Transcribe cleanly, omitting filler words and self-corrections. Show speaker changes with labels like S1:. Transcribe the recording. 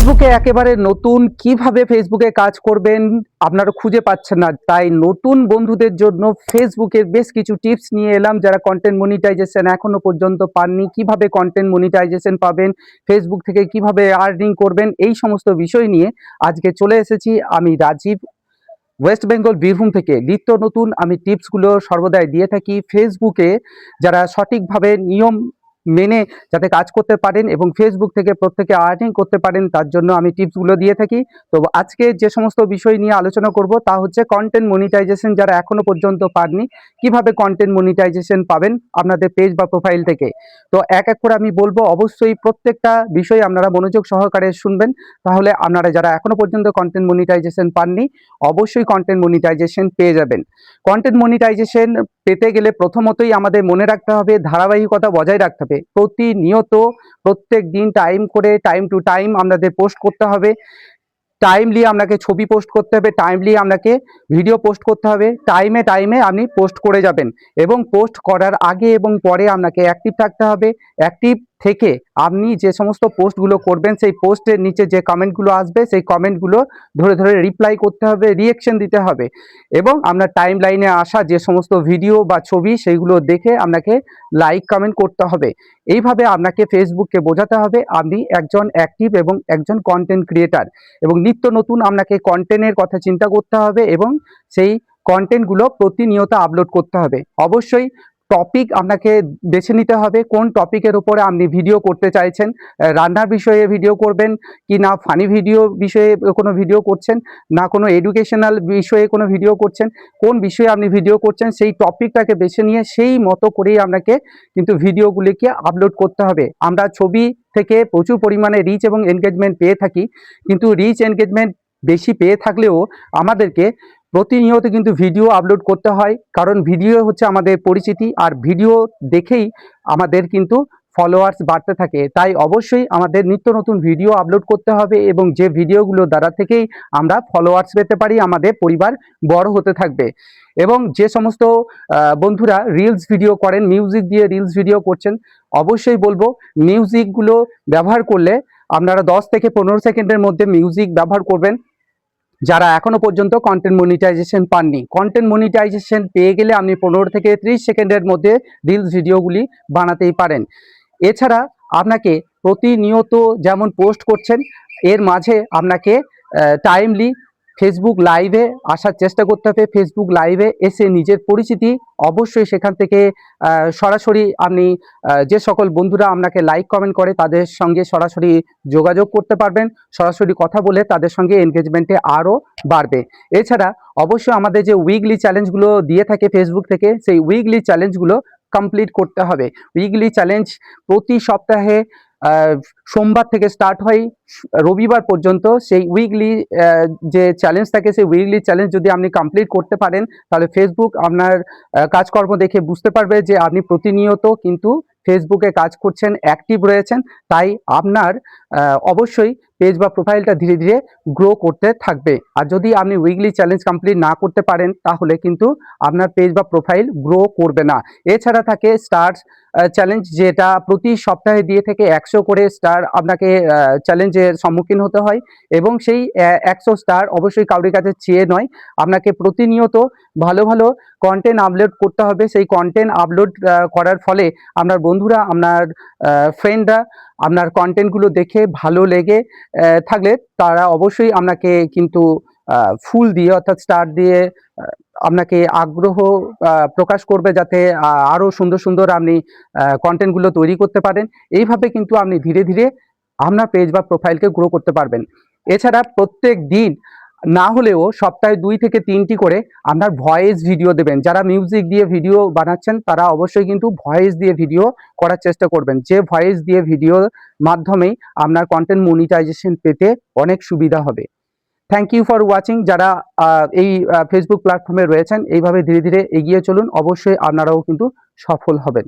S1: ফেসবুকে একেবারে নতুন কিভাবে ফেসবুকে কাজ করবেন আপনারা খুঁজে পাচ্ছেন না, তাই নতুন বন্ধুদের জন্য ফেসবুকের বেশ কিছু টিপস নিয়ে এলাম। যারা কন্টেন্ট মনিটাইজেশন এখনো পর্যন্ত পাননি, কিভাবে কন্টেন্ট মনিটাইজেশন পাবেন, ফেসবুক থেকে কিভাবে আর্নিং করবেন, এই সমস্ত বিষয় নিয়ে আজকে চলে এসেছি। আমি রাজীব, ওয়েস্ট বেঙ্গল বীরভূম থেকে নিত্য নতুন আমি টিপসগুলো সর্বদাই দিয়ে থাকি। ফেসবুকে যারা সঠিকভাবে নিয়ম মেনে যাতে কাজ করতে পারেন এবং ফেসবুক থেকে প্রত্যেকে আর্নিং করতে পারেন, তার জন্য আমি টিপসগুলো দিয়ে থাকি। তো আজকে যে সমস্ত বিষয় নিয়ে আলোচনা করব তা হচ্ছে কন্টেন্ট মনিটাইজেশন যারা এখনো পর্যন্ত পাননি, কিভাবে কন্টেন্ট মনিটাইজেশন পাবেন আপনাদের পেজ বা প্রোফাইল থেকে। তো এক এক করে আমি বলবো, অবশ্যই প্রত্যেকটা বিষয় আপনারা মনোযোগ সহকারে শুনবেন, তাহলে আপনারা যারা এখনো পর্যন্ত কন্টেন্ট মনিটাইজেশন পাননি অবশ্যই কন্টেন্ট মনিটাইজেশন পেয়ে যাবেন। কন্টেন্ট মনিটাইজেশন পেতে গেলে প্রথমতই আমাদের মনে রাখতে হবে, ধারাবাহিকতা বজায় রাখতে হবে। প্রতিনিয়ত প্রত্যেক দিন টাইম করে টাইম টু টাইম আপনাদের পোস্ট করতে হবে। টাইমলি আপনাকে ছবি পোস্ট করতে হবে, টাইমলি আপনাকে ভিডিও পোস্ট করতে হবে। টাইমে টাইমে আপনি পোস্ট করে যাবেন এবং পোস্ট করার আগে এবং পরে আপনাকে অ্যাক্টিভ থাকতে হবে। অ্যাক্টিভ থেকে আপনি যে সমস্ত পোস্টগুলো করবেন সেই পোস্টের নিচে যে কমেন্টগুলো আসবে সেই কমেন্টগুলো ধরে ধরে রিপ্লাই করতে হবে, রিয়েকশন দিতে হবে এবং আপনার টাইম লাইনে আসা যে সমস্ত ভিডিও বা ছবি সেইগুলো দেখে আপনাকে লাইক কমেন্ট করতে হবে। এইভাবে আপনাকে ফেসবুককে বোঝাতে হবে আপনি একজন অ্যাক্টিভ এবং একজন কন্টেন্ট ক্রিয়েটার, এবং নিত্য নতুন আপনাকে কন্টেন্টের কথা চিন্তা করতে হবে এবং সেই কন্টেন্টগুলো প্রতিনিয়ত আপলোড করতে হবে। অবশ্যই টপিক আপনাকে বেছে নিতে হবে, কোন টপিকের উপরে আপনি ভিডিও করতে চাইছেন। রান্নার বিষয়ে ভিডিও করবেন কি না, ফানি ভিডিও বিষয়ে কোনো ভিডিও করছেন না, কোনো এডুকেশনাল বিষয়ে কোনো ভিডিও করছেন, কোন বিষয়ে আপনি ভিডিও করছেন সেই টপিকটাকে বেছে নিয়ে সেই মতো করেই আপনাকে কিন্তু ভিডিওগুলিকে আপলোড করতে হবে। আমরা ছবি থেকে প্রচুর পরিমাণে রিচ এবং এনগেজমেন্ট পেয়ে থাকি, কিন্তু রিচ এনগেজমেন্ট বেশি পেয়ে থাকলেও আমাদেরকে প্রতিনিয়ত কিন্তু ভিডিও আপলোড করতে হয়, কারণ ভিডিও হচ্ছে আমাদের পরিচিতি, আর ভিডিও দেখেই আমাদের কিন্তু ফলোয়ার্স বাড়তে থাকে। তাই অবশ্যই আমাদের নিত্য নতুন ভিডিও আপলোড করতে হবে এবং যে ভিডিওগুলো দ্বারা থেকেই আমরা ফলোয়ার্স পেতে পারি, আমাদের পরিবার বড় হতে থাকবে। এবং যে সমস্ত বন্ধুরা রিলস ভিডিও করেন, মিউজিক দিয়ে রিলস ভিডিও করছেন, অবশ্যই বলবো মিউজিকগুলো ব্যবহার করলে আপনারা 10 থেকে 15 সেকেন্ডের মধ্যে মিউজিক ব্যবহার করবেন। যারা এখনো পর্যন্ত কন্টেন্ট মনিটাইজেশন পাননি, কন্টেন্ট মনিটাইজেশন পেয়ে গেলে আপনি 15 থেকে 30 সেকেন্ডের মধ্যে রিলস ভিডিওগুলি বানাতেই পারেন। এছাড়া আপনাকে প্রতিনিয়ত যেমন পোস্ট করছেন, এর মাঝে আপনাকে টাইমলি ফেসবুক লাইভে আসার চেষ্টা করতে হবে। ফেসবুক লাইভে এসে নিজের পরিচিতি অবশ্যই সেখান থেকে সরাসরি আপনি যে সকল বন্ধুরা আপনাকে লাইক কমেন্ট করে তাদের সঙ্গে সরাসরি যোগাযোগ করতে পারবেন, সরাসরি কথা বলে তাদের সঙ্গে এনগেজমেন্টে আরও বাড়বে। এছাড়া অবশ্যই আমাদের যে উইকলি চ্যালেঞ্জগুলো দিয়ে থাকে ফেসবুক থেকে, সেই উইকলি চ্যালেঞ্জগুলো কমপ্লিট করতে হবে। উইকলি চ্যালেঞ্জ প্রতি সপ্তাহে সোমবার থেকে স্টার্ট হয় রবিবার পর্যন্ত। সেই উইকলি যে চ্যালেঞ্জ থাকে সেই উইকলি চ্যালেঞ্জ যদি আপনি কমপ্লিট করতে পারেন, তাহলে ফেসবুক আপনার কাজকর্ম দেখে বুঝতে পারবে যে আপনি প্রতিনিয়ত কিন্তু ফেসবুকে কাজ করছেন, অ্যাক্টিভ রয়েছেন। তাই আপনার অবশ্যই পেজ বা প্রোফাইলটা ধীরে ধীরে গ্রো করতে থাকবে। আর যদি আপনি উইকলি চ্যালেঞ্জ কমপ্লিট না করতে পারেন, তাহলে কিন্তু আপনার পেজ বা প্রোফাইল গ্রো করবে না। এছাড়া থাকে স্টার্স চ্যালেঞ্জ, যেটা প্রতি সপ্তাহে দিয়ে থেকে 100 করে স্টার আপনাকে চ্যালেঞ্জের সম্মুখীন হতে হয়, এবং সেই 100 স্টার অবশ্যই কারোর কাছে চেয়ে নয়, আপনাকে প্রতিনিয়ত ভালো ভালো কন্টেন্ট আপলোড করতে হবে। সেই কন্টেন্ট আপলোড করার ফলে আপনার বন্ধুরা, আপনার ফ্রেন্ডরা আপনার কন্টেন্টগুলো দেখে ভালো লেগে থাকলে তারা অবশ্যই আপনাকে কিন্তু ফুল দিয়ে অর্থাৎ স্টার দিয়ে আপনাকে আগ্রহ প্রকাশ করবে, যাতে আরও সুন্দর সুন্দর আপনি কন্টেন্টগুলো তৈরি করতে পারেন। এইভাবে কিন্তু আপনি ধীরে ধীরে আপনার পেজ বা প্রোফাইলকে গ্রো করতে পারবেন। এছাড়া প্রত্যেক দিন না হলেও সপ্তাহে 2 থেকে 3টি করে আপনার ভয়েস ভিডিও দেবেন। যারা মিউজিক দিয়ে ভিডিও বানাচ্ছেন তারা অবশ্যই কিন্তু ভয়েস দিয়ে ভিডিও করার চেষ্টা করবেন, যে ভয়েস দিয়ে ভিডিওর মাধ্যমেই আপনার কন্টেন্ট মনিটাইজেশন পেতে অনেক সুবিধা হবে। Thank you for watching. যারা এই ফেসবুক প্ল্যাটফর্মে রয়েছেন, এইভাবে ধীরে ধীরে এগিয়ে চলুন, অবশ্যই আপনারাও কিন্তু সফল হবেন।